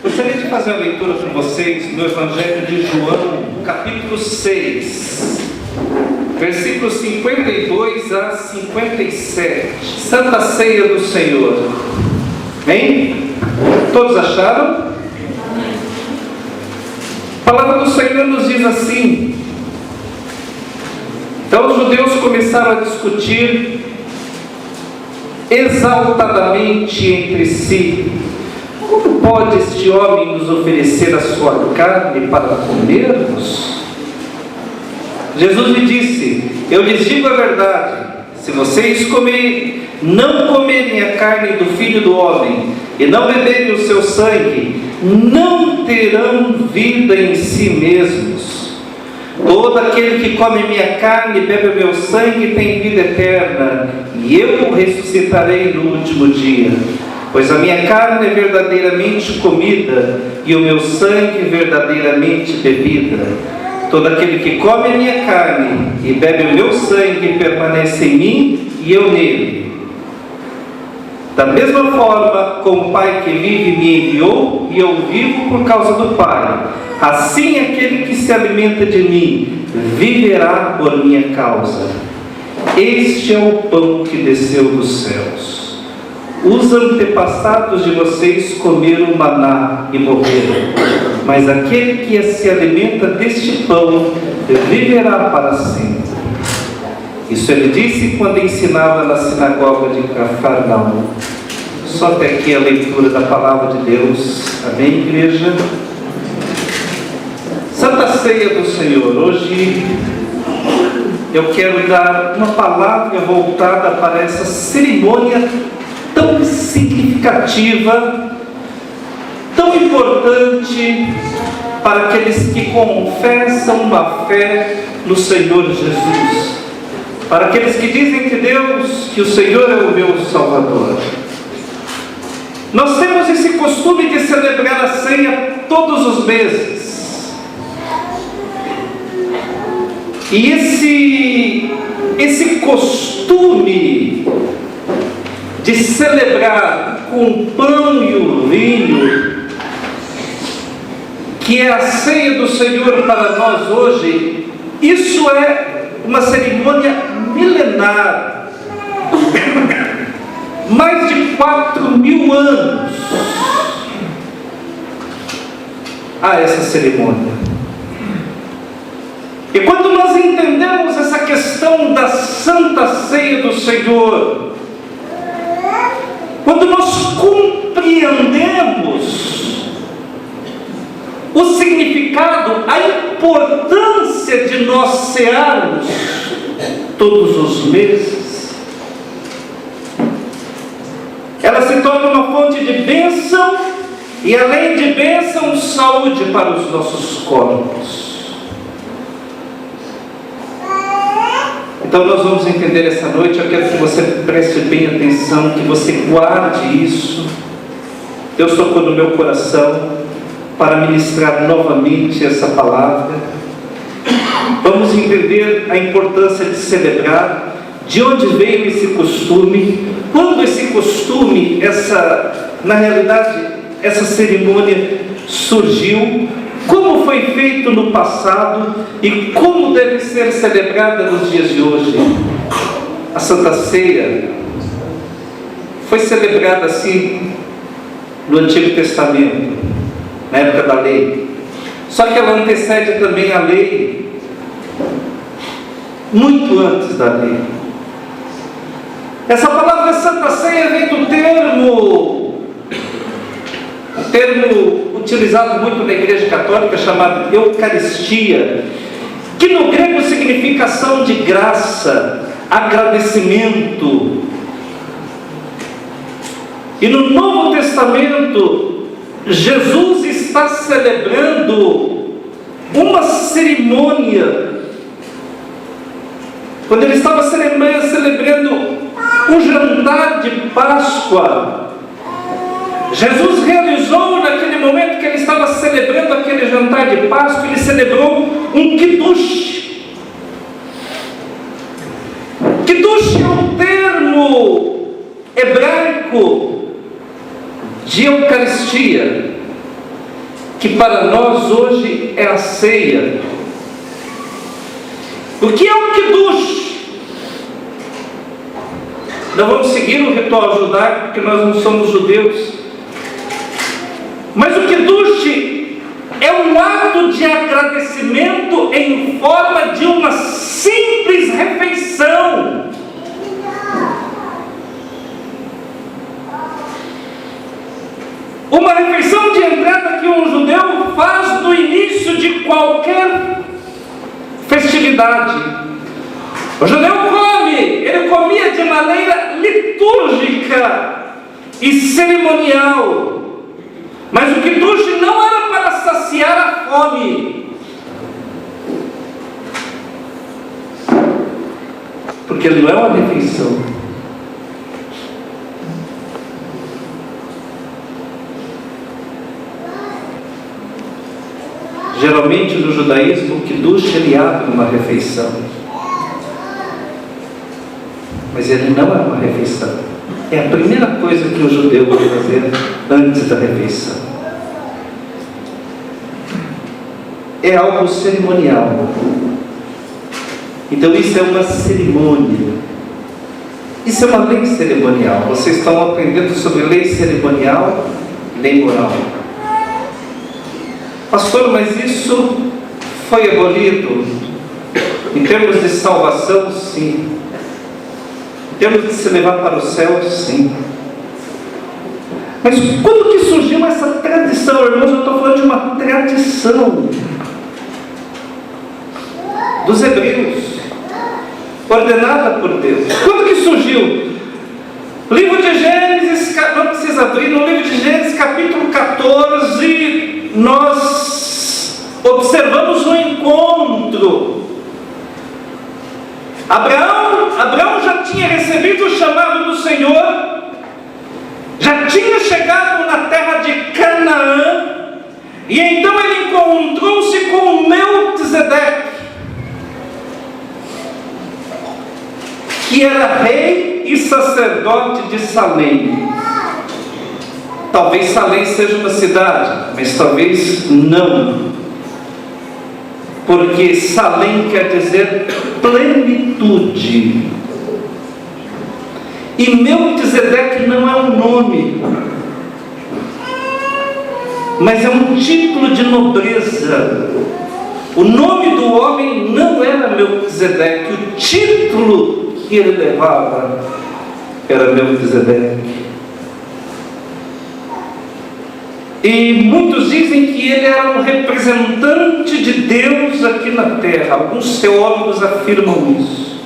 Gostaria de fazer a leitura com vocês no Evangelho de João, capítulo 6, versículos 52 a 57. Santa Ceia do Senhor. Amém? Todos acharam? A palavra do Senhor nos diz assim. Então os judeus começaram a discutir exaltadamente entre si: como pode este homem nos oferecer a sua carne para comermos? Jesus lhe disse: eu lhes digo a verdade, se vocês não comerem a carne do Filho do Homem e não beberem o seu sangue, não terão vida em si mesmos. Todo aquele que come minha carne e bebe o meu sangue tem vida eterna, e eu o ressuscitarei no último dia. Pois a minha carne é verdadeiramente comida, e o meu sangue verdadeiramente bebida. Todo aquele que come a minha carne e bebe o meu sangue permanece em mim e eu nele. Da mesma forma, como o Pai que vive me enviou, e eu vivo por causa do Pai, assim aquele que se alimenta de mim viverá por minha causa. Este é o pão que desceu dos céus. Os antepassados de vocês comeram maná e morreram, mas aquele que se alimenta deste pão viverá para sempre. Isso ele disse quando ensinava na sinagoga de Cafarnaum. Só até aqui a leitura da palavra de Deus. Amém, igreja? Santa Ceia do Senhor. Hoje eu quero dar uma palavra voltada para essa cerimônia tão significativa, tão importante para aqueles que confessam uma fé no Senhor Jesus, para aqueles que dizem que o Senhor é o meu Salvador. Nós temos esse costume de celebrar a ceia todos os meses. E esse costume de celebrar com o pão e o vinho, que é a ceia do Senhor para nós hoje, isso é uma cerimônia milenar, mais de 4.000 anos há essa cerimônia. E quando nós entendemos essa questão da Santa Ceia do Senhor, quando nós compreendemos o significado, a importância de nós cearmos todos os meses, ela se torna uma fonte de bênção e, além de bênção, saúde para os nossos corpos. Então nós vamos entender essa noite. Eu quero que você preste bem atenção, que você guarde isso. Deus tocou no meu coração para ministrar novamente essa palavra. Vamos entender a importância de celebrar, de onde veio esse costume, quando esse costume, na realidade, essa cerimônia surgiu, como foi feito no passado e como deve ser celebrada nos dias de hoje. A Santa Ceia foi celebrada assim no Antigo Testamento, na época da lei. Só que ela antecede também a lei, muito antes da lei. Essa palavra Santa Ceia vem do termo utilizado muito na Igreja Católica, chamado Eucaristia, que no grego significa ação de graça, agradecimento. E no Novo Testamento, Jesus está celebrando uma cerimônia, quando ele estava celebrando o jantar de Páscoa. Jesus realizou, naquele momento que ele estava celebrando aquele jantar de Páscoa, ele celebrou um kiddush. Kiddush é um termo hebraico de Eucaristia. que para nós hoje é a ceia. O que é o Kiddush? Não vamos seguir o ritual judaico, porque nós não somos judeus. Mas o Kiddush é um ato de agradecimento em forma de uma simples refeição. Uma refeição de entrada que um judeu faz no início de qualquer festividade. O judeu ele comia de maneira litúrgica e cerimonial. Mas o Kiddush não era para saciar a fome, porque ele não é uma refeição. Geralmente no judaísmo o Kiddush ele abre uma refeição, mas ele não é uma refeição. É a primeira coisa que o judeu vai fazer antes da refeição. É algo cerimonial. Então isso é uma cerimônia. Isso é uma lei cerimonial. Vocês estão aprendendo sobre lei cerimonial, lei moral. Pastor, mas isso foi abolido? Em termos de salvação, sim. Em termos de se levar para o céu, sim. Mas quando que surgiu essa tradição, irmãos? Eu estou falando de uma tradição dos hebreus, ordenada por Deus. Quando que surgiu? Livro de Gênesis, não precisa abrir, no livro de Gênesis, capítulo 14, nós observamos um encontro. Abraão já tinha recebido o chamado do Senhor, já tinha chegado na terra de Canaã, e então ele encontrou-se com Melquisedeque, que era rei e sacerdote de Salém. Talvez Salém seja uma cidade, mas talvez não, porque Salém quer dizer plenitude, e Melquisedeque não é um nome, mas é um título de nobreza. O nome do homem não era Melquisedeque, o título que ele levava era Melquisedeque. E muitos dizem que ele era um representante de Deus aqui na terra. Alguns teólogos afirmam isso.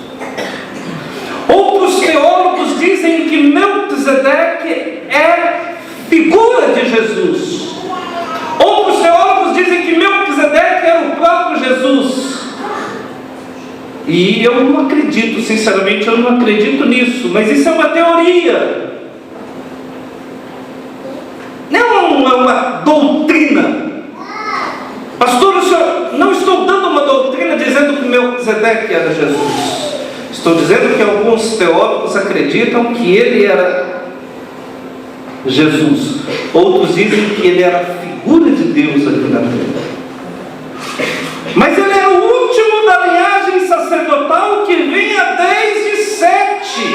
Outros teólogos dizem que Melquisedeque é figura de Jesus. Outros teólogos dizem que Melquisedeque era o próprio Jesus. E eu não acredito, sinceramente, eu não acredito nisso, mas isso é uma teoria. Não é uma doutrina. Pastor, não estou dando uma doutrina dizendo que Melquisedeque era Jesus. Estou dizendo que alguns teólogos acreditam que ele era Jesus. Outros dizem que ele era a figura de Deus aqui na terra. Mas ele é o último da linhagem sacerdotal que vinha desde Sete.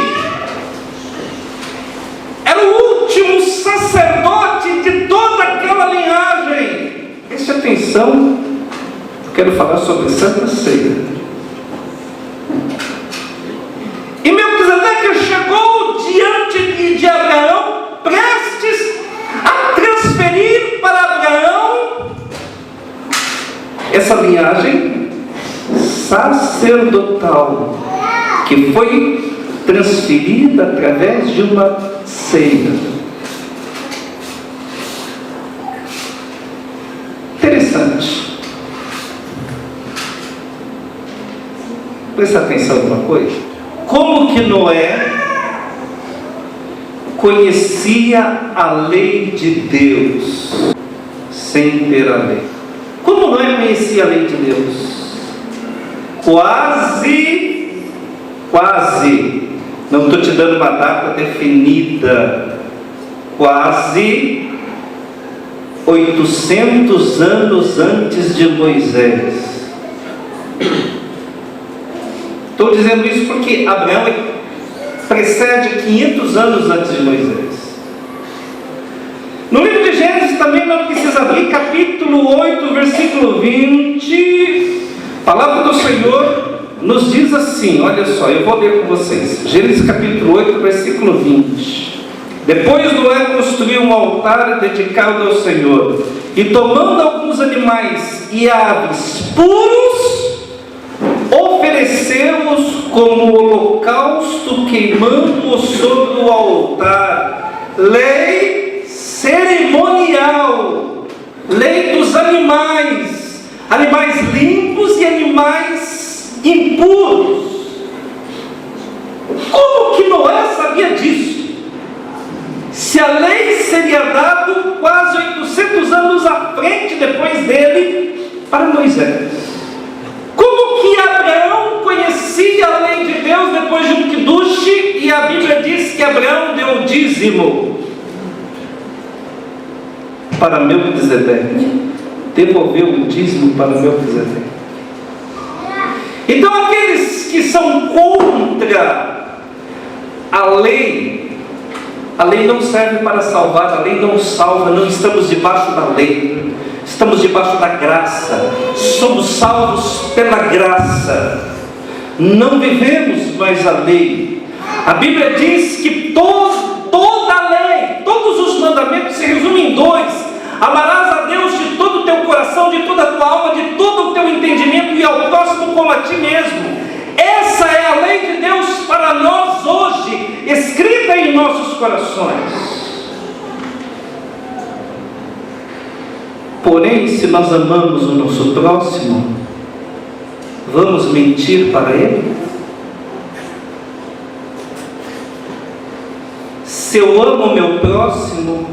Era o último sacerdote de toda aquela linhagem. Preste atenção, eu quero falar sobre Santa Ceia. E Melquisedeque chegou diante de Abraão, prestes a transferir para Abraão essa linhagem sacerdotal, que foi transferida através de uma ceia. Interessante. Presta atenção em uma coisa. Como que Noé conhecia a lei de Deus sem ter a lei? Como Noé conhecia a lei de Deus? Quase, não estou te dando uma data definida, quase 800 anos antes de Moisés. Estou dizendo isso porque Abraão precede 500 anos antes de Moisés. No livro de Gênesis também não precisa abrir, capítulo 8, versículo 20. A palavra do Senhor nos diz assim, olha só, eu vou ler com vocês. Gênesis capítulo 8, versículo 20. Depois Noé construiu um altar dedicado ao Senhor, e tomando alguns animais e aves puros, ofereceu-os como holocausto, queimando-os sobre o altar. Lei cerimonial, lei dos animais, animais limpos e animais impuros. Como que Noé sabia disso? Se a lei seria dada quase 800 anos à frente depois dele para Moisés. Como que Abraão conhecia a lei de Deus depois de um quiduche, e a Bíblia diz que Abraão deu o dízimo para Melquisedeque, devolveu o dízimo para Melquisedeque. Então aqueles que são contra a lei não serve para salvar, a lei não salva, não estamos debaixo da lei, estamos debaixo da graça, somos salvos pela graça, não vivemos mais a lei. A Bíblia diz que toda a lei, todos os mandamentos se resumem em dois: amarás a Deus de todo o teu coração, de toda a tua alma, de todo o teu entendimento, e ao próximo como a ti mesmo. Essa é a lei de Deus para nós hoje, escrita em nossos corações. Porém, se nós amamos o nosso próximo, vamos mentir para ele? Se eu amo o meu próximo,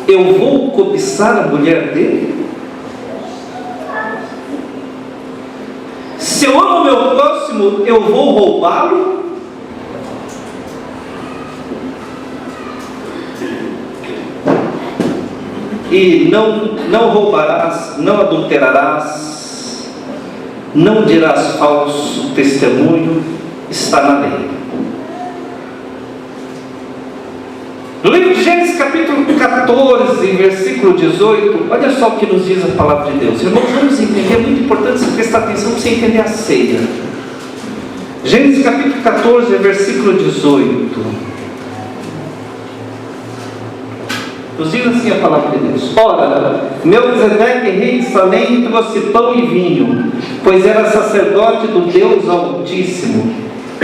eu vou cobiçar a mulher dele? Se eu amo o meu próximo, eu vou roubá-lo? E não roubarás, não adulterarás, não dirás falso testemunho, está na lei. No livro de Gênesis capítulo 14, versículo 18, olha só o que nos diz a palavra de Deus. Irmãos, vamos entender, é muito importante você prestar atenção para você entender a ceia. Gênesis capítulo 14, versículo 18. Nos diz assim a palavra de Deus: ora, Melquisedeque, rei de Salém, trouxe pão e vinho, pois era sacerdote do Deus Altíssimo,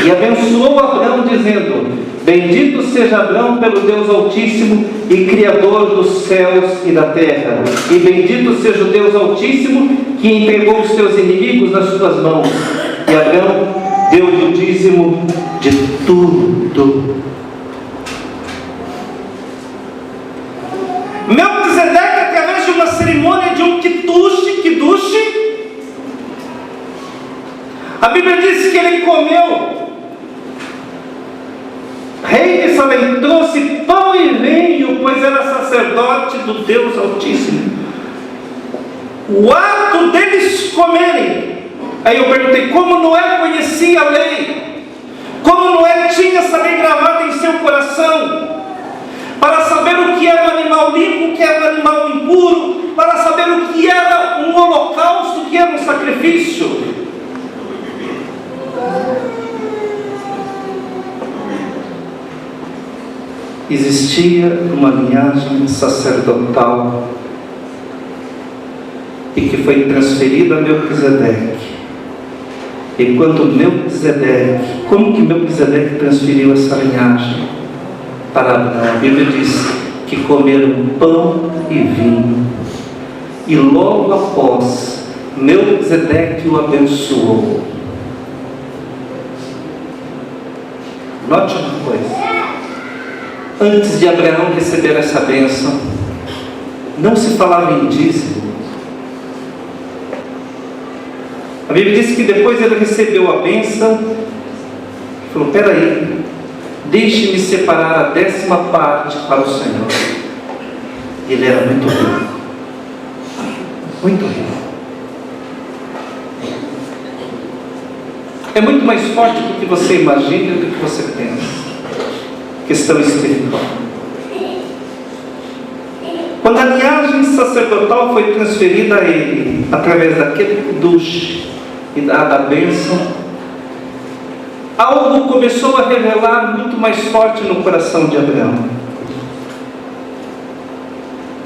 e abençoou Abraão, dizendo: bendito seja Abraão pelo Deus Altíssimo e Criador dos céus e da terra, e bendito seja o Deus Altíssimo que entregou os teus inimigos nas tuas mãos. E Abraão deu-lhe o dízimo de tudo. Melquisedeque, através de uma cerimônia de um quiduche, a Bíblia diz que ele comeu. Rei de Salém trouxe pão e vinho, pois era sacerdote do Deus Altíssimo. O ato deles comerem, aí eu perguntei, como Noé conhecia a lei? Como Noé tinha essa lei gravada em seu coração? Para saber o que era um animal limpo, o que era um animal impuro, para saber o que era um holocausto, o que era um sacrifício. Existia uma linhagem sacerdotal e que foi transferida a Melquisedeque. Enquanto Melquisedeque, como que Melquisedeque transferiu essa linhagem para Abraão? A Bíblia diz que comeram pão e vinho, e logo após Melquisedeque o abençoou. Note uma coisa: antes de Abraão receber essa bênção, não se falava em dízimo. A Bíblia diz que depois ele recebeu a bênção, falou: peraí, deixe-me separar a 10ª parte para o Senhor. Ele era muito rico. Muito rico. É muito mais forte do que você imagina e do que você pensa. Questão espiritual. Quando a linhagem sacerdotal foi transferida a ele, através daquele Kiddush e da bênção, algo começou a revelar muito mais forte no coração de Abraão.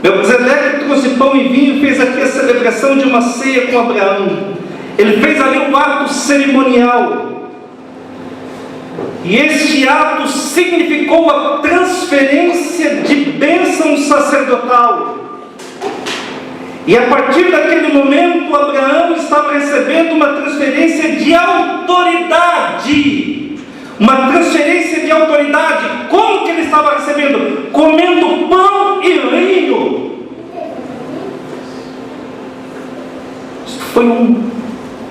Melquisedeque trouxe pão e vinho e fez aqui a celebração de uma ceia com Abraão. Ele fez ali um ato cerimonial. E este ato significou a transferência de bênção sacerdotal. E a partir daquele momento, Abraão estava recebendo uma transferência de autoridade. Uma transferência de autoridade. Como que ele estava recebendo? Comendo pão e vinho. Isso foi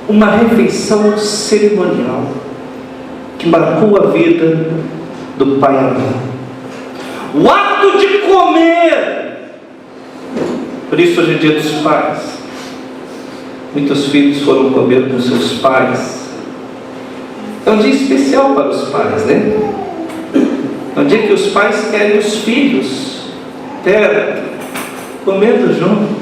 uma refeição cerimonial que marcou a vida do pai Abraão. O ato de comer. Por isso hoje é dia dos pais. Muitos filhos foram comer com seus pais. É um dia especial para os pais, né? É um dia que os pais querem os filhos comendo junto.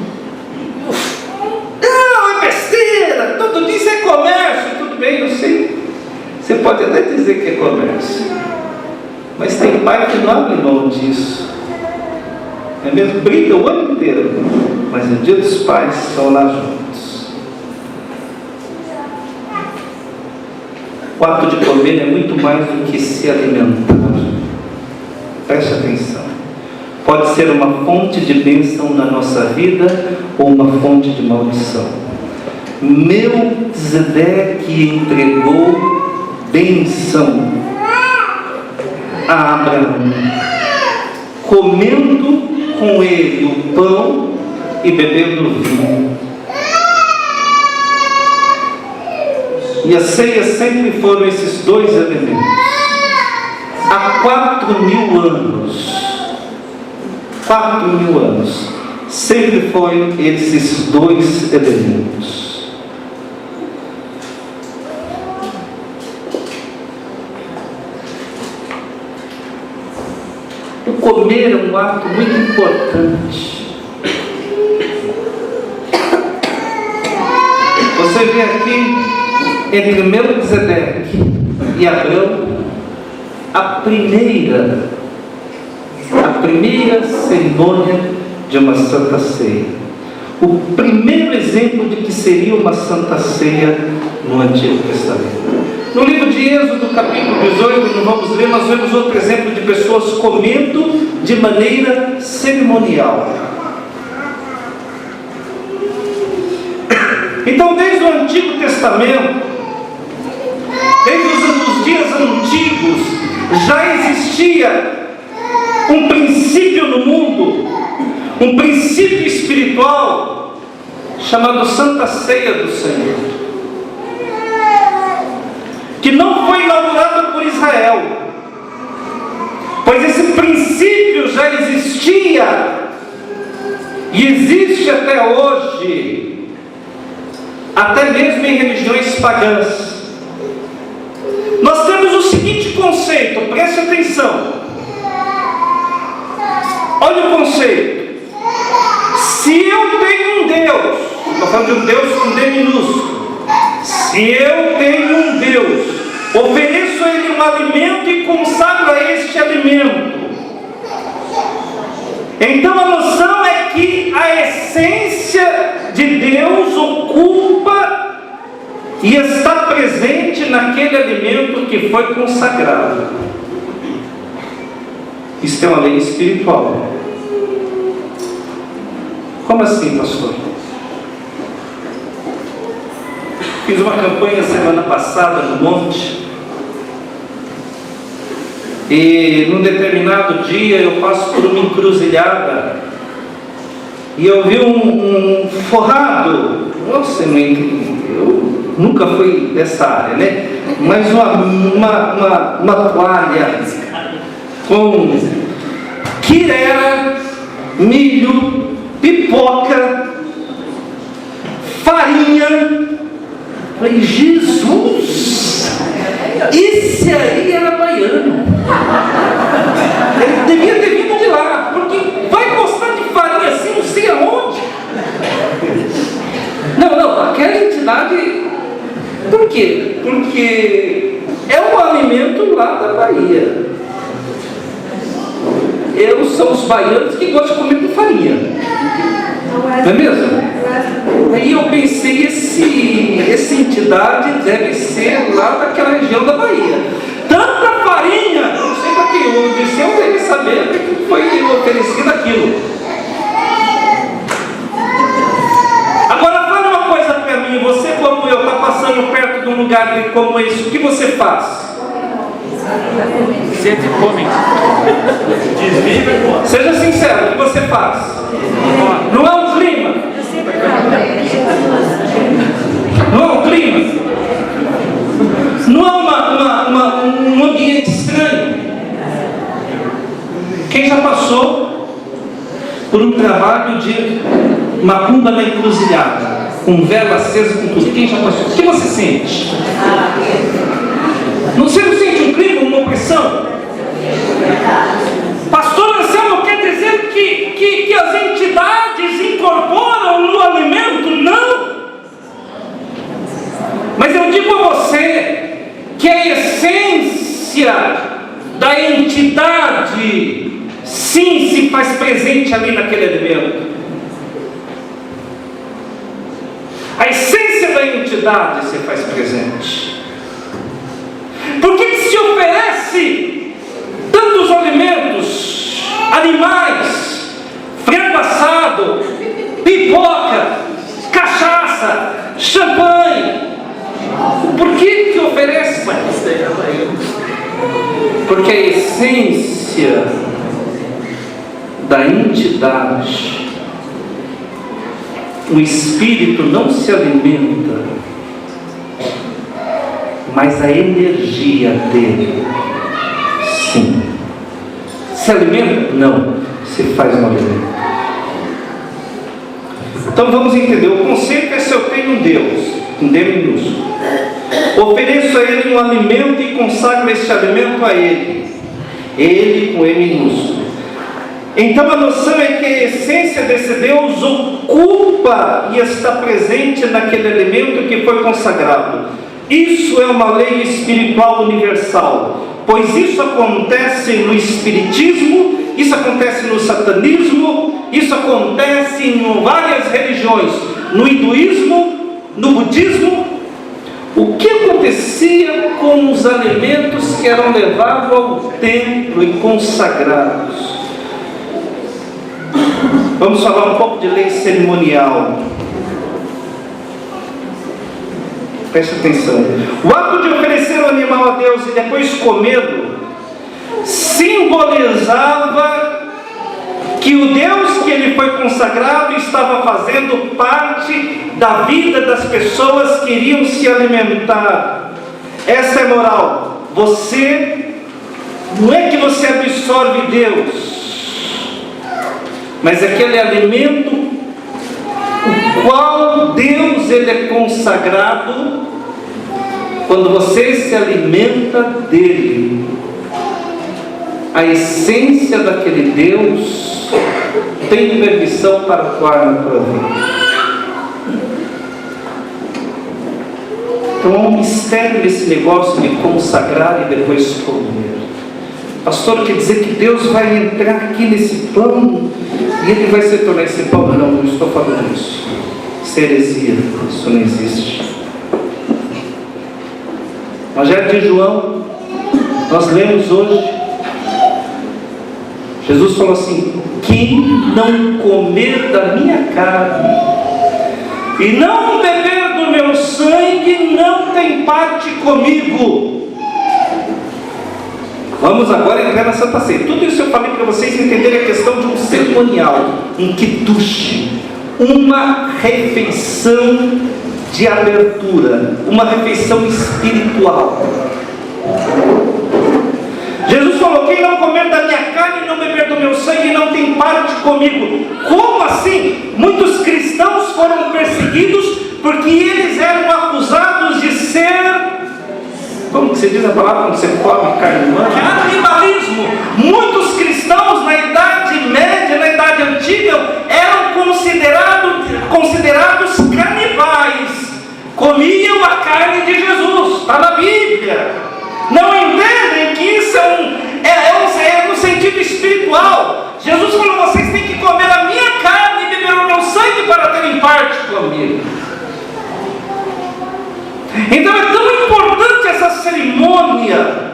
Não, é besteira. Todo dia isso é comércio. Tudo bem, eu sei. Você pode até dizer que é comércio, mas tem pai que não abre mão disso. É mesmo, briga o ano inteiro, mas no dia dos pais estão lá juntos. O ato de comer é muito mais do que se alimentar. Preste atenção. Pode ser uma fonte de bênção na nossa vida ou uma fonte de maldição. Melquisedeque entregou bênção a Abraão, comendo com ele o pão e bebendo o vinho. E a ceia sempre foram esses dois elementos. Há 4.000 anos, 4.000 anos, sempre foi esses dois elementos. Comer é um ato muito importante. Você vê aqui, entre Melquisedeque e Abraão, a primeira cerimônia de uma santa ceia. O primeiro exemplo de que seria uma santa ceia no Antigo Testamento. No livro de Êxodo, capítulo 18, não vamos ler, nós vemos outro exemplo de pessoas comendo de maneira cerimonial. Então, desde o Antigo Testamento, desde os dias antigos, já existia um princípio no mundo, um princípio espiritual, chamado Santa Ceia do Senhor, que não foi inaugurada por Israel, pois esse princípio já existia e existe até hoje, até mesmo em religiões pagãs. Nós temos o seguinte conceito, preste atenção. Olha o conceito. Se eu tenho um Deus, estou falando de um Deus com D minúsculo. Se eu tenho um Deus, ofereço a Ele um alimento e consagro a este alimento, então a noção é que a essência de Deus ocupa e está presente naquele alimento que foi consagrado. Isso é uma lei espiritual. Como assim, pastor? Fiz uma campanha semana passada no monte, e num determinado dia eu passo por uma encruzilhada e eu vi um forrado. Nossa, eu nunca fui dessa área, né? Mas uma toalha com quirera, milho, pipoca farinha. Falei, Jesus, esse aí era baiano. Ele devia ter vindo de lá, porque vai gostar de farinha assim, não sei aonde. Não, aquela entidade. Por quê? Porque é um alimento lá da Bahia. São os baianos que gostam de comer com farinha. Não é mesmo? Aí eu pensei, essa entidade deve ser lá daquela região da Bahia. Tanta farinha, não sei para que o Odisseu deve saber que foi oferecido aquilo. Agora fala uma coisa para mim, você como eu, está passando perto de um lugar como esse, o que você faz? Sente e come. Seja sincero, o que você faz? Não é um clima? Não é um clima? Não é um ambiente estranho? Quem já passou por um trabalho de macumba na encruzilhada, com vela acesa, com tudo? Quem já passou? O que você sente? Você não sente um clima, uma opressão? Pastor Anselmo, quer dizer que as entidades incorporam no alimento? Não! Mas eu digo a você que a essência da entidade sim se faz presente ali naquele alimento. A essência da entidade se faz presente. Por que se oferece tantos alimentos, animais, frango assado, pipoca, cachaça, champanhe? Por que oferece? Porque a essência da entidade, o espírito não se alimenta, mas a energia dele, sim. Se alimenta? Não. Se faz um alimento. Então vamos entender. O conceito é: se eu tenho um Deus, um D minúsculo, ofereço a Ele um alimento e consagro este alimento a Ele. Ele com E minúsculo. Então a noção é que a essência desse Deus ocupa e está presente naquele alimento que foi consagrado. Isso é uma lei espiritual universal, pois isso acontece no espiritismo, isso acontece no satanismo, isso acontece em várias religiões, no hinduísmo, no budismo. O que acontecia com os alimentos que eram levados ao templo e consagrados? Vamos falar um pouco de lei cerimonial. Preste atenção. O ato de oferecer o animal a Deus e depois comê-lo simbolizava que o Deus que ele foi consagrado estava fazendo parte da vida das pessoas que iriam se alimentar. Essa é a moral. Não é que você absorve Deus, mas aquele alimento o qual Deus ele é consagrado. Quando você se alimenta dele, a essência daquele Deus tem permissão para atuar na tua vida. Então há um mistério nesse negócio de consagrar e depois comer. Pastor, quer dizer que Deus vai entrar aqui nesse pão e ele vai se tornar esse pão? Não estou falando isso. Isso é heresia, isso não existe. Evangelho de João, nós lemos hoje, Jesus falou assim: quem não comer da minha carne e não beber do meu sangue não tem parte comigo. Vamos agora entrar na Santa Ceia. Tudo isso eu falei para vocês entenderem a questão de um cerimonial, um kiddush, uma refeição de abertura, uma refeição espiritual. Jesus falou: quem não comer da minha carne e não beber do meu sangue não tem parte comigo. Como assim? Muitos cristãos foram perseguidos porque eles eram acusados de ser, como que se diz a palavra quando você come carne humana? Canibalismo. Muitos cristãos na Idade Média, na Idade Antiga, eram considerados canibais. Comiam a carne de Jesus, está na Bíblia. Não entendem que isso é no sentido espiritual. Jesus falou: vocês têm que comer a minha carne e beber o meu sangue para terem parte comigo. Então é tão importante essa cerimônia.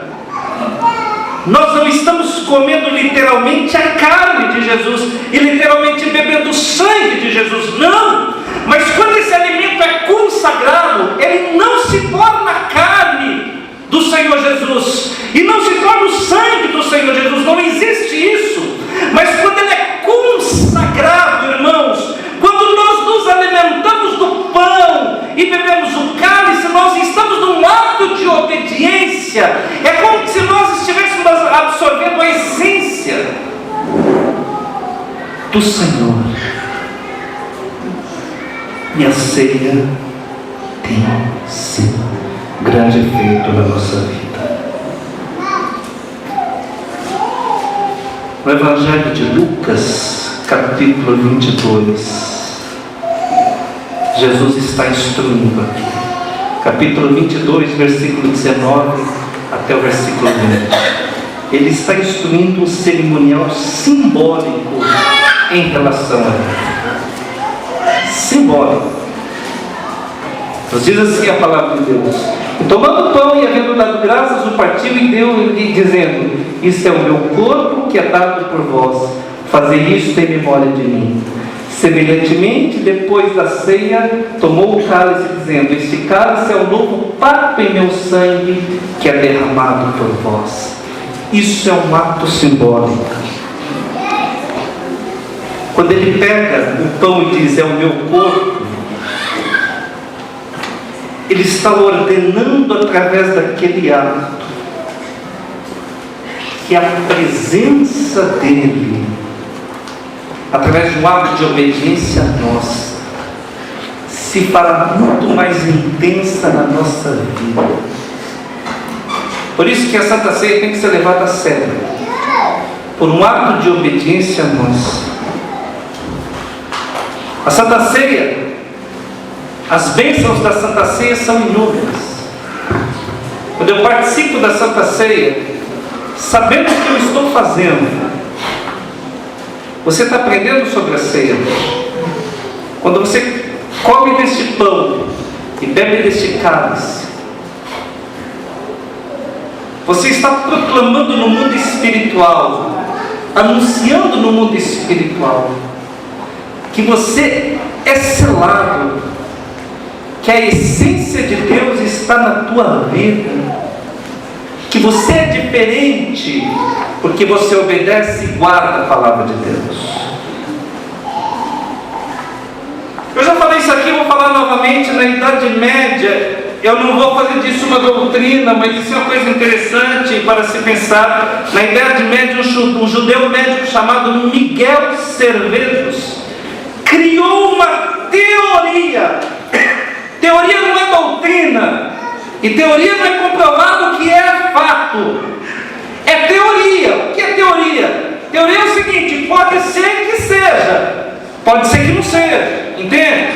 Nós não estamos comendo literalmente a carne de Jesus e literalmente bebendo o sangue de Jesus, não. Mas quando esse alimento é consagrado, ele não se torna carne do Senhor Jesus e não se torna o sangue do Senhor Jesus, não existe isso. Mas quando ele é consagrado, irmãos, quando nós nos alimentamos do pão e bebemos o cálice, nós estamos num ato de obediência. É como se nós estivéssemos absorvendo a essência do Senhor. E a ceia tem sim grande efeito na nossa vida. No Evangelho de Lucas, capítulo 22, Jesus está instruindo aqui. Capítulo 22, versículo 19 até o versículo 20. Ele está instruindo um cerimonial simbólico em relação a ele. Simbólico. Nos diz assim a palavra de Deus: e tomando o pão e havendo dado graças, o partiu e deu, dizendo: isso é o meu corpo que é dado por vós, fazei isto em memória de mim. Semelhantemente, depois da ceia, tomou o cálice, dizendo: este cálice é o novo pacto em meu sangue, que é derramado por vós. Isso é um ato simbólico. Quando ele pega o pão e diz: é o meu corpo, ele está ordenando através daquele ato que a presença dele, através de um ato de obediência nossa, se fará muito mais intensa na nossa vida. Por isso que a Santa Ceia tem que ser levada a sério, por um ato de obediência nossa. A Santa Ceia, as bênçãos da Santa Ceia são inúmeras. Quando eu participo da Santa Ceia, sabendo o que eu estou fazendo, você está aprendendo sobre a ceia. Quando você come deste pão e bebe deste cálice, você está proclamando no mundo espiritual, anunciando no mundo espiritual, que você é selado, que a essência de Deus está na tua vida, que você é diferente, porque você obedece e guarda a palavra de Deus. Eu já falei isso aqui, vou falar novamente. Na Idade Média, eu não vou fazer disso uma doutrina, mas isso é uma coisa interessante para se pensar. Na Idade Média, um judeu médico chamado Miguel Servetos criou uma teoria. Teoria não é doutrina, e teoria não é comprovado que é fato. É teoria. O que é teoria? Teoria é o seguinte: pode ser que seja, pode ser que não seja, entende?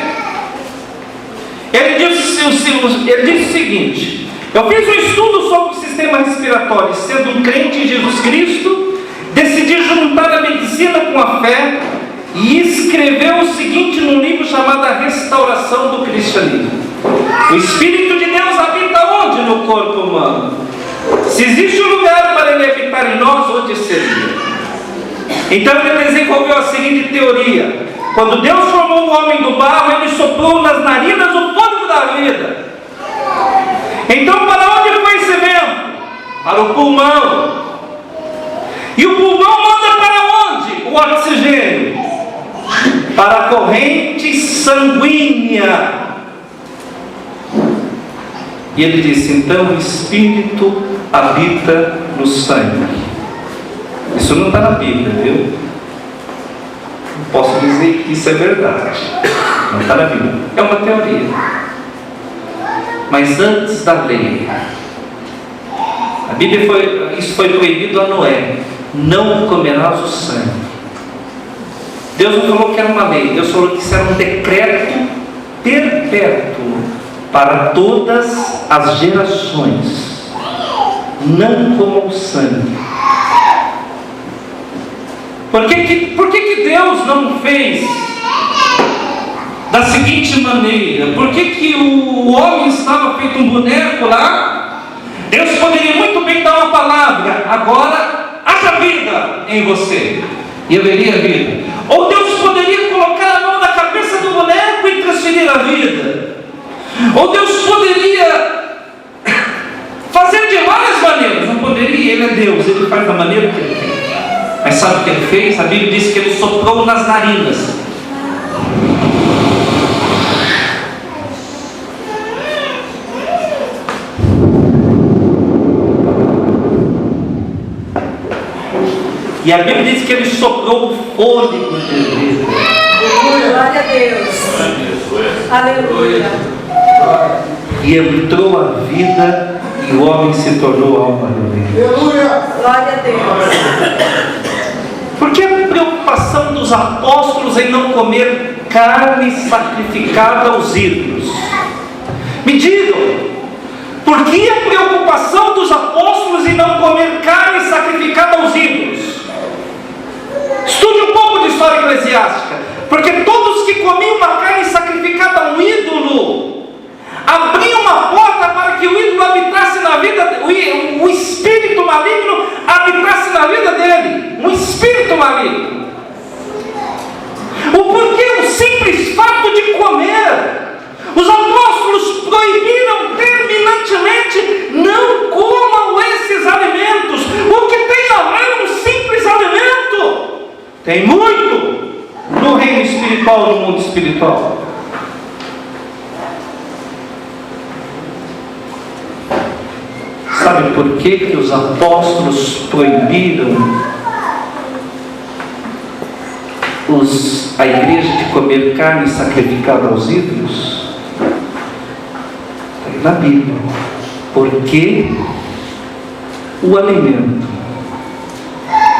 Ele disse o seguinte: eu fiz um estudo sobre o sistema respiratório, sendo um crente em Jesus Cristo, decidi juntar a medicina com a fé e escreveu o seguinte num livro chamado A Restauração do Cristianismo: o Espírito de Deus habita onde no corpo humano? Se existe um lugar para ele habitar em nós, onde seria? Então ele desenvolveu a seguinte teoria: quando Deus formou o homem do barro, ele soprou nas narinas o fôlego da vida. Então para onde foi esse vento? Para o pulmão. E o pulmão manda para onde? O oxigênio. Para a corrente sanguínea. E ele disse: então o Espírito habita no sangue. Isso não está na Bíblia, viu? posso dizer que isso é verdade. Não está na Bíblia. É uma teoria. Mas antes da lei, a Bíblia isso foi proibido a Noé: não comerás o sangue. Deus não falou que era uma lei, Deus falou que isso era um decreto perpétuo para todas as gerações. Não comam o sangue. Por que Deus não fez da seguinte maneira? Por que o homem estava feito um boneco lá? Deus poderia muito bem dar uma palavra: agora haja vida em você, e haveria vida. Ou Deus poderia colocar a mão na cabeça do boneco e transferir a vida. Ou Deus poderia fazer de várias maneiras. Não poderia, Ele é Deus, Ele faz da maneira que Ele quer. Mas sabe o que Ele fez? A Bíblia diz que Ele soprou nas narinas. E a Bíblia diz que Ele soprou o fôlego de vida. Glória a Deus. Aleluia. E entrou a vida, e o homem se tornou alma livre. Aleluia. Glória a Deus. Por que a preocupação dos apóstolos em não comer carne sacrificada aos ídolos? Me digam, por que a preocupação dos apóstolos em não comer carne sacrificada aos ídolos? Estude um pouco de história eclesiástica. Porque todos que comiam uma carne sacrificada a um ídolo abriam uma porta para que o ídolo habitasse na vida, o espírito maligno habitasse na vida dele. Um espírito maligno. O porquê? O simples fato de comer. Os apóstolos proibiram terminantemente: não comam esses alimentos. O que tem a ver um simples alimento? Tem muito no reino espiritual, no mundo espiritual. Sabe por que os apóstolos proibiram a igreja de comer carne sacrificada aos ídolos? Está na Bíblia. Porque o alimento,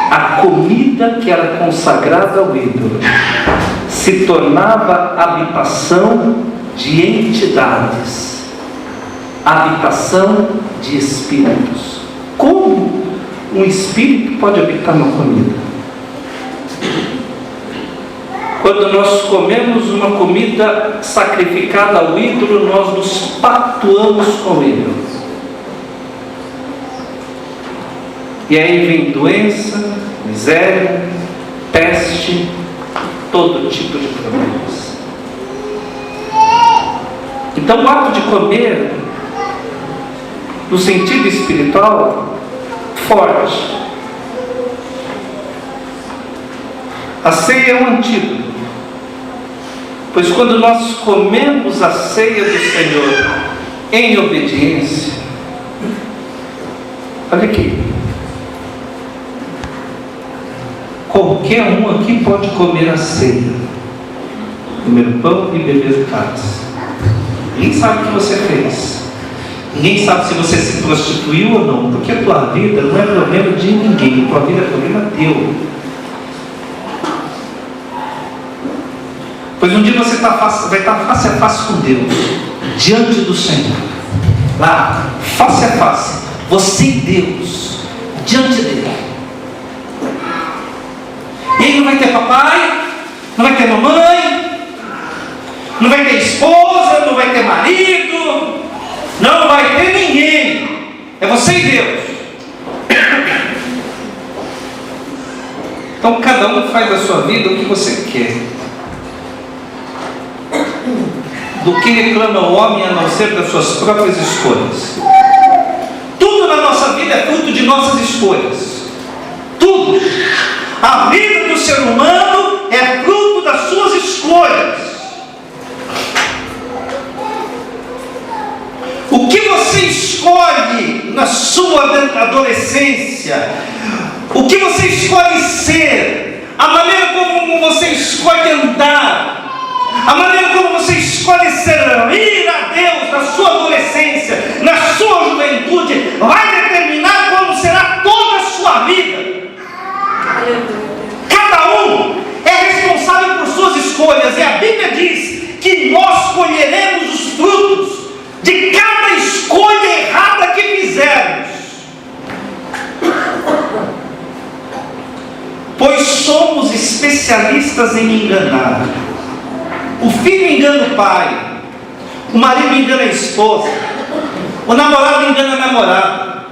a comida que era consagrada ao ídolo, se tornava habitação de entidades, habitação de espíritos. Como um espírito pode habitar na comida? Quando nós comemos uma comida sacrificada ao ídolo, nós nos pactuamos com o ídolo. E aí vem doença, miséria, peste, todo tipo de problemas. Então o ato de comer, no sentido espiritual, forte. A ceia é um antídoto, pois quando nós comemos a ceia do Senhor em obediência, olha aqui, qualquer um aqui pode comer a ceia, comer pão e beber cálice. Ninguém sabe o que você fez. Ninguém sabe se você se prostituiu ou não, porque a tua vida não é problema de ninguém, a tua vida é problema teu. Pois um dia você vai estar face a face com Deus, diante do Senhor, lá, face a face, você e Deus, diante dele. E aí não vai ter papai, não vai ter mamãe, não vai ter esposa, não vai ter marido, não vai ter ninguém. É você e Deus. Então cada um faz da sua vida o que você quer. Do que reclama o homem a não ser das suas próprias escolhas. Tudo na nossa vida é fruto de nossas escolhas. Tudo. A vida do ser humano é fruto das suas escolhas. O que você escolhe na sua adolescência, o que você escolhe ser, a maneira como você escolhe andar, a maneira como você escolhe servir a Deus na sua adolescência, na sua juventude, vai determinar como será toda a sua vida. Cada um é responsável por suas escolhas, e a Bíblia diz que nós colheremos os frutos de cada escolha errada que fizermos. Pois somos especialistas em enganar. O filho engana o pai, o marido engana a esposa, o namorado engana a namorada.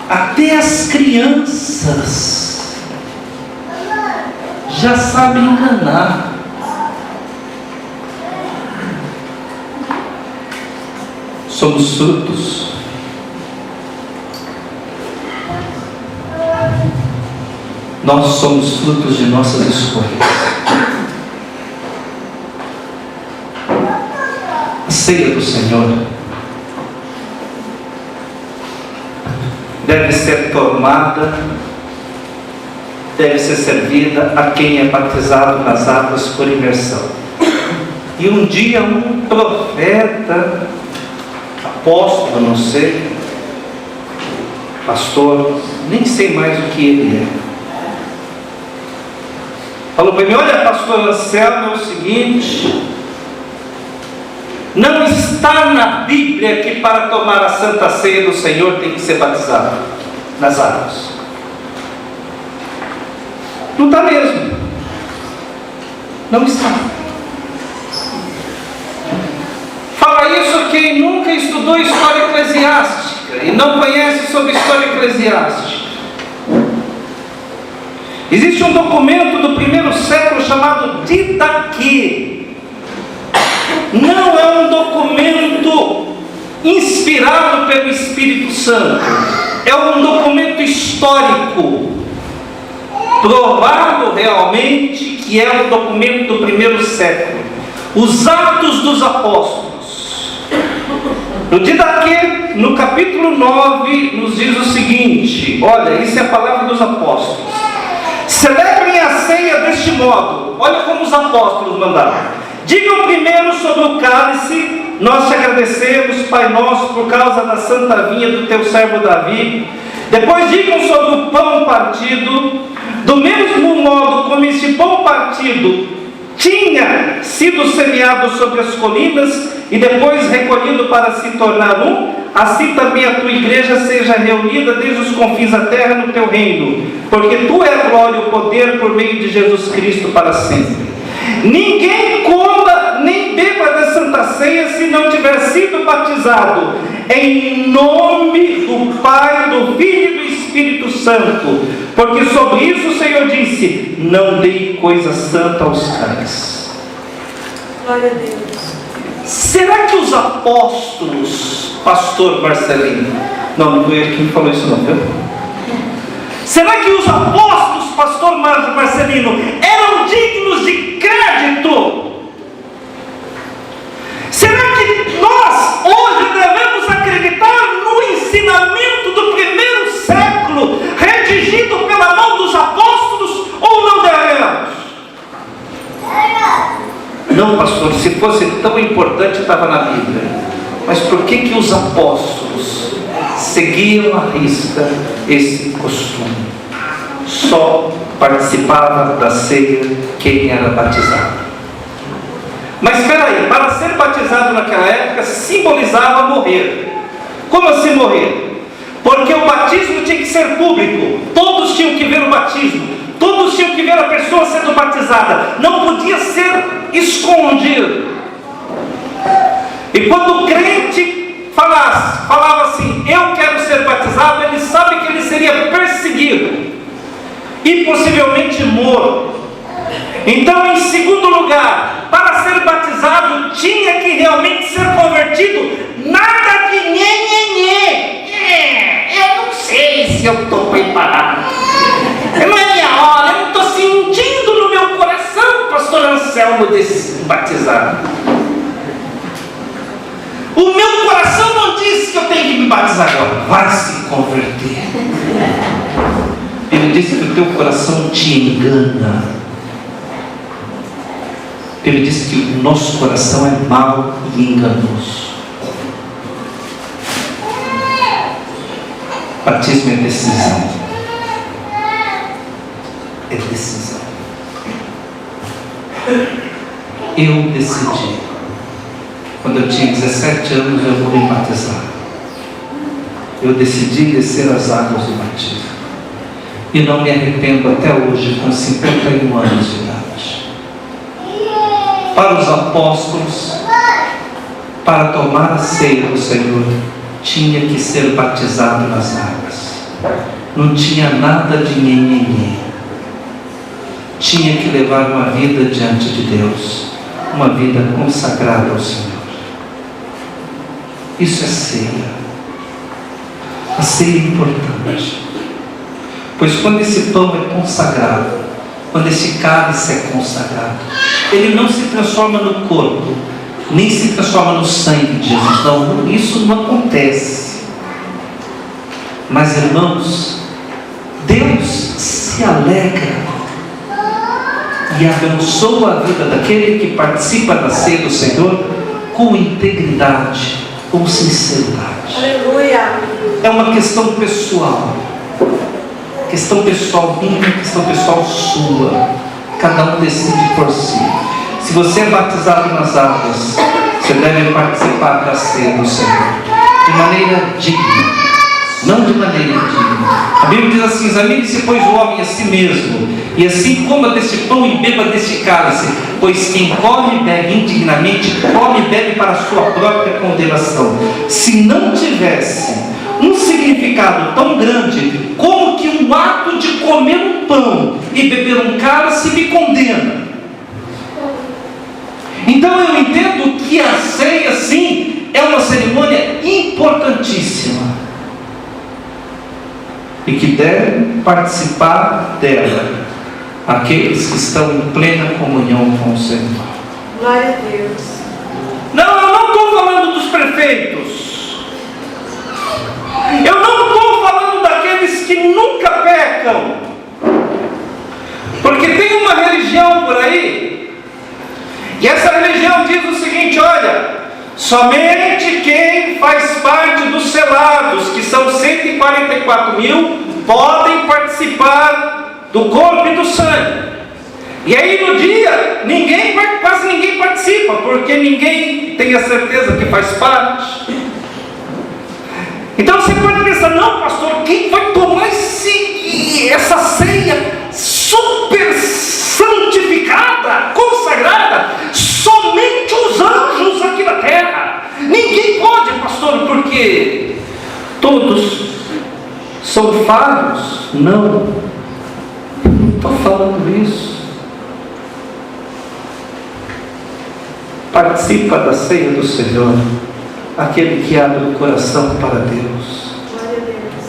Até as crianças já sabem enganar. Somos frutos. Nós somos frutos de nossas escolhas. A ceia do Senhor deve ser tomada, deve ser servida a quem é batizado nas águas por imersão. E um dia um profeta, apóstolo, não sei, pastor, nem sei mais o que ele é, falou para mim: olha, pastor Anselmo, é o seguinte, não está na Bíblia que para tomar a Santa Ceia do Senhor tem que ser batizado nas águas. Não está mesmo. Não está. Fala isso quem nunca estudou história eclesiástica e não conhece sobre história eclesiástica. Existe um documento do primeiro século chamado Didaquê. Não é um documento inspirado pelo Espírito Santo. É um documento histórico, provado realmente que é um documento do primeiro século. Os Atos dos Apóstolos. No Didaquê, no capítulo 9, nos diz o seguinte: olha, isso é a palavra dos apóstolos. Celebrem a ceia deste modo. Olha como os apóstolos mandaram. Digam primeiro sobre o cálice: nós te agradecemos, Pai nosso, por causa da santa vinha do teu servo Davi. Depois digam sobre o pão partido. Do mesmo modo como este pão partido tinha sido semeado sobre as colinas e depois recolhido para se tornar um, assim também a tua igreja seja reunida desde os confins da terra no teu reino, porque tu é a glória e o poder por meio de Jesus Cristo para sempre. Ninguém coma nem beba da Santa Ceia se não tiver sido batizado em nome do Pai, do Filho e do Espírito Santo, porque sobre isso o Senhor disse: não dei coisa santa aos cães. Glória a Deus. Será que os apóstolos, pastor Marcelino, não foi ele quem falou isso não, viu? Será que os apóstolos, pastor Marcelino, eram dignos de crédito? Será que nós hoje devemos acreditar no ensinamento do primeiro século, redigido pela mão dos apóstolos, ou não devemos? Não, pastor, se fosse tão importante estava na Bíblia. Mas por que os apóstolos seguiam à risca esse costume? Só participava da ceia quem era batizado. Mas espera aí, para ser batizado naquela época simbolizava morrer. Como assim morrer? Porque o batismo tinha que ser público. Todos tinham que ver o batismo. Todos tinham que ver a pessoa sendo batizada. Não podia ser escondido. E quando o crente falava assim: eu quero ser batizado, ele sabe que ele seria perseguido e possivelmente morto. Então, em segundo lugar, para ser batizado tinha que realmente ser convertido. Nada de nhenhenhê. Eu não sei se eu estou preparado. Não é minha hora, eu não estou sentindo no meu coração, pastor Anselmo, desse batizado. O meu coração não diz que eu tenho que me batizar agora. Vai se converter. Ele disse que o teu coração te engana. Ele disse que o nosso coração é mau e enganoso. Batismo é decisão. É decisão. Eu decidi. Quando eu tinha 17 anos, eu vou me batizar. Eu decidi descer as águas do batismo. E não me arrependo até hoje, com 51 anos de idade. Para os apóstolos, para tomar a ceia do Senhor, tinha que ser batizado nas águas. Não tinha nada de nhenhenhê. Tinha que levar uma vida diante de Deus, uma vida consagrada ao Senhor. Isso é ceia. A ceia é importante, pois quando esse pão é consagrado, quando esse cálice é consagrado, ele não se transforma no corpo, nem se transforma no sangue de Jesus. Não, isso não acontece. Mas, irmãos, Deus se alegra e abençoa a vida daquele que participa da ceia do Senhor com integridade, com sinceridade. Aleluia. É uma questão pessoal. Questão pessoal minha, questão pessoal sua. Cada um decide por si. Se você é batizado nas águas, você deve participar da ceia do Senhor de maneira digna, não de maneira indigna. A Bíblia diz assim: examine-se, pois, o homem a si mesmo, e assim coma desse pão e beba deste cálice, pois quem come e bebe indignamente, come e bebe para a sua própria condenação. Se não tivesse um significado tão grande como que um ato de comer um pão e beber um cálice me condena. Então eu entendo que a ceia, sim, é uma cerimônia importantíssima e que devem participar dela aqueles que estão em plena comunhão com o Senhor. Glória a Deus. Não, eu não estou falando dos prefeitos. Eu não estou falando daqueles que nunca pecam. Porque tem uma religião por aí, e essa religião diz o seguinte: olha, somente quem faz parte dos selados, que são 144 mil, podem participar do corpo e do sangue. E aí no dia, quase ninguém participa, porque ninguém tem a certeza que faz parte. Então você pode pensar: não, pastor, quem vai tomar essa ceia super santificada, consagrada? Somente os anjos aqui na terra. Ninguém pode, pastor, porque todos são falhos. Não estou falando isso. Participa da ceia do Senhor aquele que abre o coração para Deus. Glória a Deus.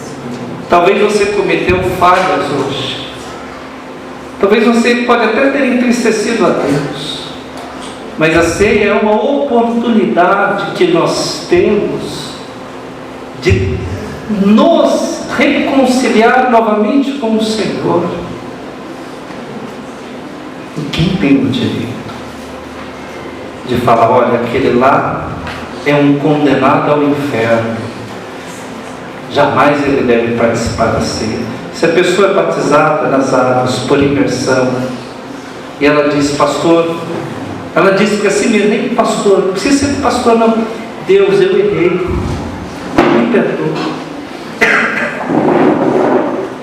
Talvez você cometeu falhas hoje. Talvez você pode até ter entristecido a Deus. Mas a ceia é uma oportunidade que nós temos de nos reconciliar novamente com o Senhor. E quem tem o direito de falar: olha, aquele lá é um condenado ao inferno, jamais ele deve participar da ceia? Se a pessoa é batizada nas águas por imersão, e ela diz: pastor, ela diz que assim mesmo, nem pastor, não precisa ser pastor não, Deus, eu errei, me perdoa,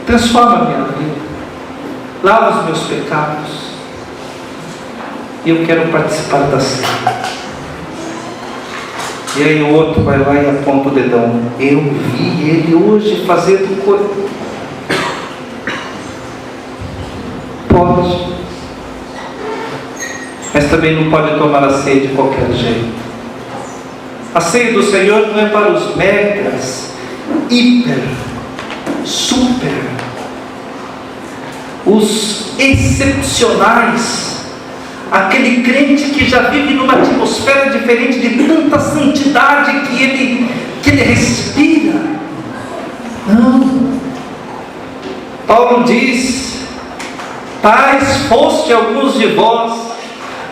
transforma a minha vida, lava os meus pecados, e eu quero participar da ceia. E aí o outro vai lá e aponta o dedão: eu vi ele hoje fazendo coisa. Pode, mas também não pode tomar a ceia de qualquer jeito. A ceia do Senhor não é para os megas, hiper, super, os excepcionais, aquele crente que já vive numa atmosfera diferente de tanta santidade que ele respira. Não. Paulo diz: tais foste alguns de vós,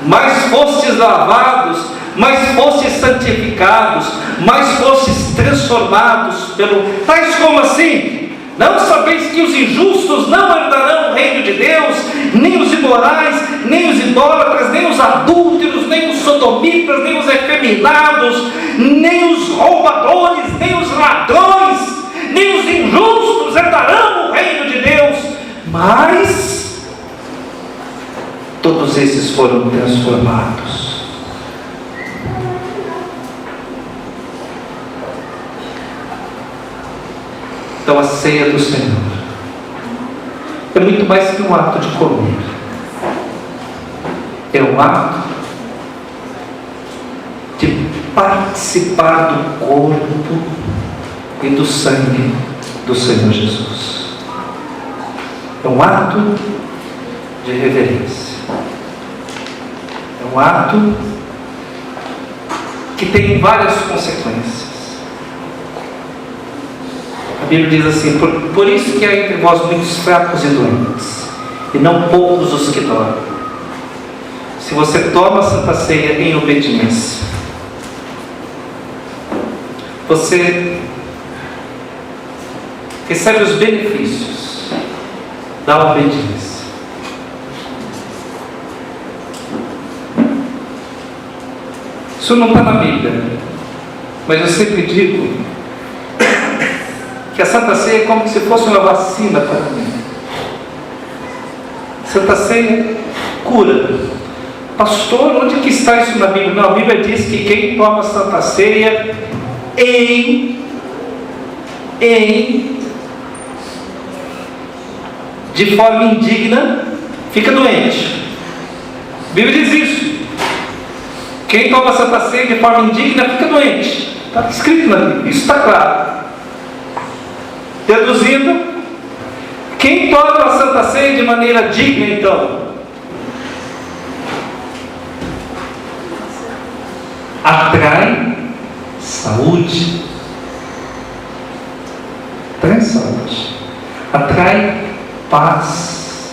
mas fostes lavados, mas fostes santificados, mas fostes transformados pelo... Tais como assim? Não sabeis que os injustos não herdarão o reino de Deus, nem os imorais, nem os idólatras, nem os adúlteros, nem os sodomitas, nem os efeminados, nem os roubadores, nem os ladrões, nem os injustos herdarão o reino de Deus, mas todos esses foram transformados. Então a ceia do Senhor é muito mais que um ato de comer. É um ato de participar do corpo e do sangue do Senhor Jesus. É um ato de reverência. É um ato que tem várias consequências. A Bíblia diz assim: por isso que há entre vós muitos fracos e doentes, e não poucos os que dormem. Se você toma a Santa Ceia em obediência, você recebe os benefícios da obediência. Isso não está na Bíblia, mas eu sempre digo que a Santa Ceia é como se fosse uma vacina para mim. Santa Ceia cura. Pastor, onde que está isso na Bíblia? Não, a Bíblia diz que quem toma a Santa Ceia de forma indigna, fica doente. A Bíblia diz isso. Quem toma a Santa Ceia de forma indigna fica doente. Está escrito na Bíblia, isso está claro. Deduzindo, quem toma a Santa Ceia de maneira digna, então, atrai saúde, atrai paz,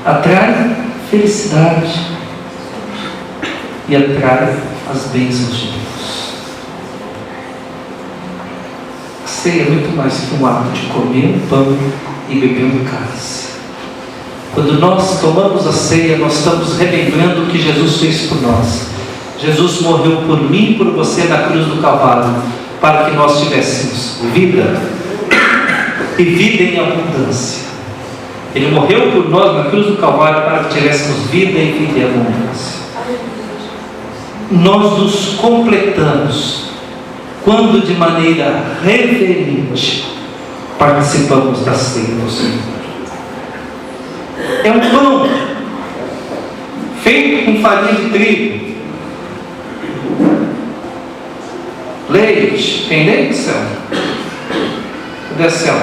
atrai felicidade e atrai as bênçãos de Deus. A ceia é muito mais que um ato de comer um pão e beber um cálice. Quando nós tomamos a ceia, nós estamos relembrando o que Jesus fez por nós. Jesus morreu por mim e por você na cruz do Calvário, para que nós tivéssemos vida e vida em abundância. Ele morreu por nós na cruz do Calvário para que tivéssemos vida e vida em abundância. Nós nos completamos quando de maneira reverente participamos da ceia do Senhor. É um pão feito com farinha de trigo, leite. Tem leite, Céu? Cadê a Céu?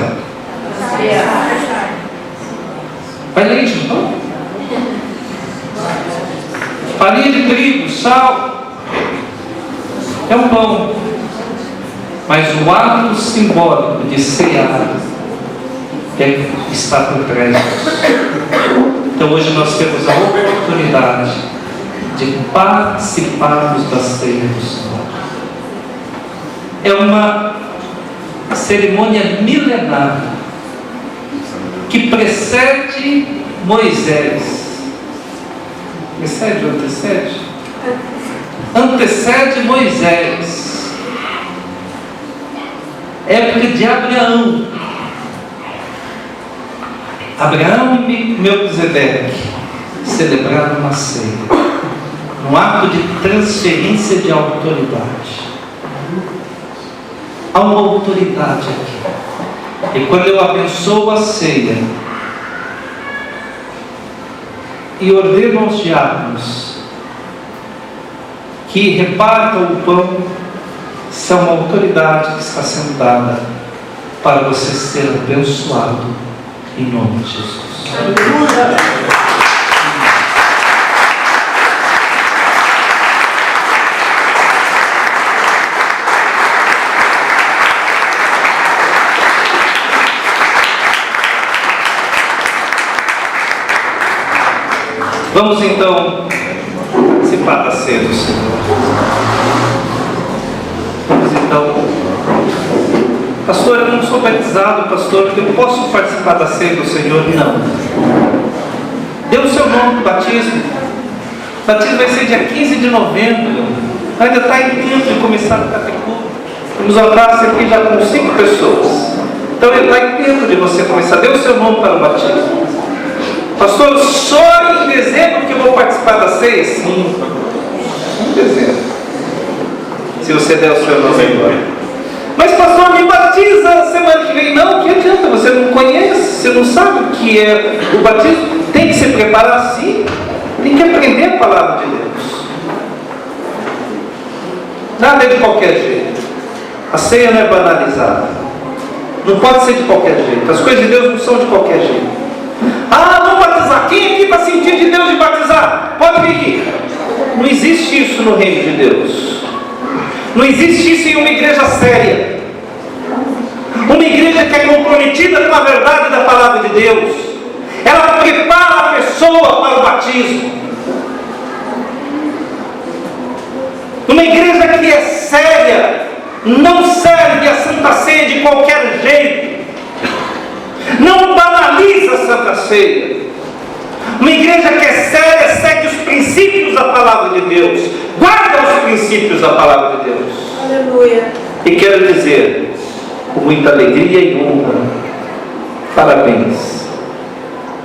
Vai leite no pão? Farinha de trigo, sal. É um pão. Mas o ato simbólico de cear é que está por trás disso. Então hoje nós temos a oportunidade de participarmos da ceia do Senhor. É uma cerimônia milenar que precede Moisés. Precede ou antecede? Antecede Moisés. Época de Abraão. Abraão e Melquisedeque celebraram uma ceia, um ato de transferência de autoridade. Há uma autoridade aqui. E quando eu abençoo a ceia e ordeno aos diáconos que repartam o pão, isso é uma autoridade que está sendo dada para você ser abençoado em nome de Jesus. Aleluia. Vamos então participar da ceia do Senhor. Vamos então. Pastor, eu não sou batizado, pastor, eu posso participar da ceia do Senhor? Não. Dê o seu nome do batismo. O batismo vai ser dia 15 de novembro. Ainda está em tempo de começar o catecúmeno. Temos uma classe aqui já com 5 pessoas. Então ele está em tempo de você começar. Dê o seu nome para o batismo. Pastor, só em dezembro que eu vou participar da ceia? Sim. Em dezembro. Se você der o seu nome agora. Mas pastor, me batiza semana que vem. Não, que adianta? Você não conhece, você não sabe o que é o batismo. Tem que se preparar sim. Tem que aprender a palavra de Deus. Nada é de qualquer jeito. A ceia não é banalizada. Não pode ser de qualquer jeito. As coisas de Deus não são de qualquer jeito. Ah, vamos batizar. Quem aqui está sentindo de Deus de batizar? Pode vir aqui. Não existe isso no reino de Deus. Não existe isso em uma igreja séria. Uma igreja que é comprometida com a verdade da palavra de Deus. Ela prepara a pessoa para o batismo. Uma igreja que é séria não serve a Santa Ceia de qualquer jeito. Não banaliza a Santa Ceia. Uma igreja que é séria segue os princípios da palavra de Deus. Guarda os princípios da palavra de Deus. Aleluia. E quero dizer, com muita alegria e honra, parabéns.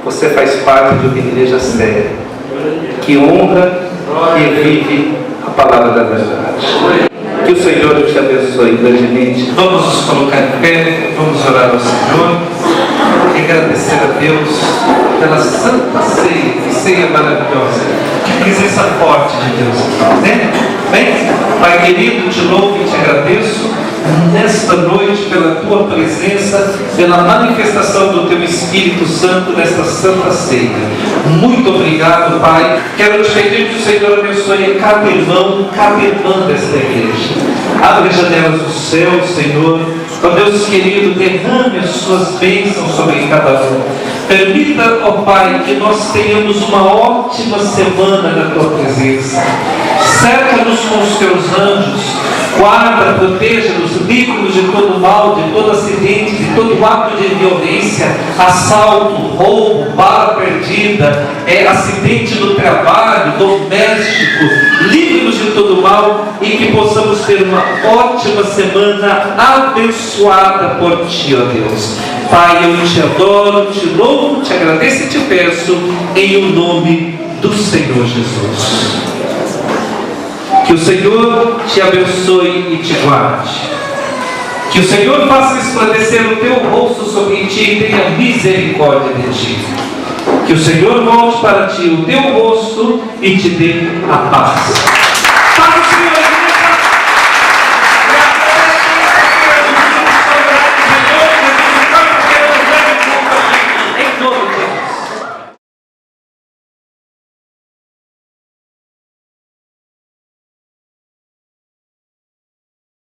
Você faz parte de uma igreja séria, que honra e vive a palavra da verdade. Que o Senhor te abençoe grandemente. Vamos nos colocar em pé, vamos orar ao Senhor e agradecer a Deus pela santa ceia, que ceia maravilhosa, que presença forte de Deus, né? Bem, Pai querido, te louvo e te agradeço nesta noite pela tua presença, pela manifestação do teu Espírito Santo nesta santa ceia. Muito obrigado, Pai. Quero te pedir que o Senhor abençoe cada irmão, cada irmã desta igreja. Abre as janelas do céu, Senhor. Ó Deus querido, derrame as suas bênçãos sobre cada um. Permita, ó Pai, que nós tenhamos uma ótima semana na tua presença. Cerca-nos com os teus anjos. Guarda, proteja-nos, livra-nos de todo mal, de todo acidente, de todo ato de violência, assalto, roubo, bala perdida, acidente no trabalho, doméstico. Livra-nos de todo mal e que possamos ter uma ótima semana abençoada por Ti, ó Deus. Pai, eu te adoro, te louvo, te agradeço e te peço em o nome do Senhor Jesus. Que o Senhor te abençoe e te guarde. Que o Senhor faça resplandecer o teu rosto sobre ti e tenha misericórdia de ti. Que o Senhor volte para ti o teu rosto e te dê a paz.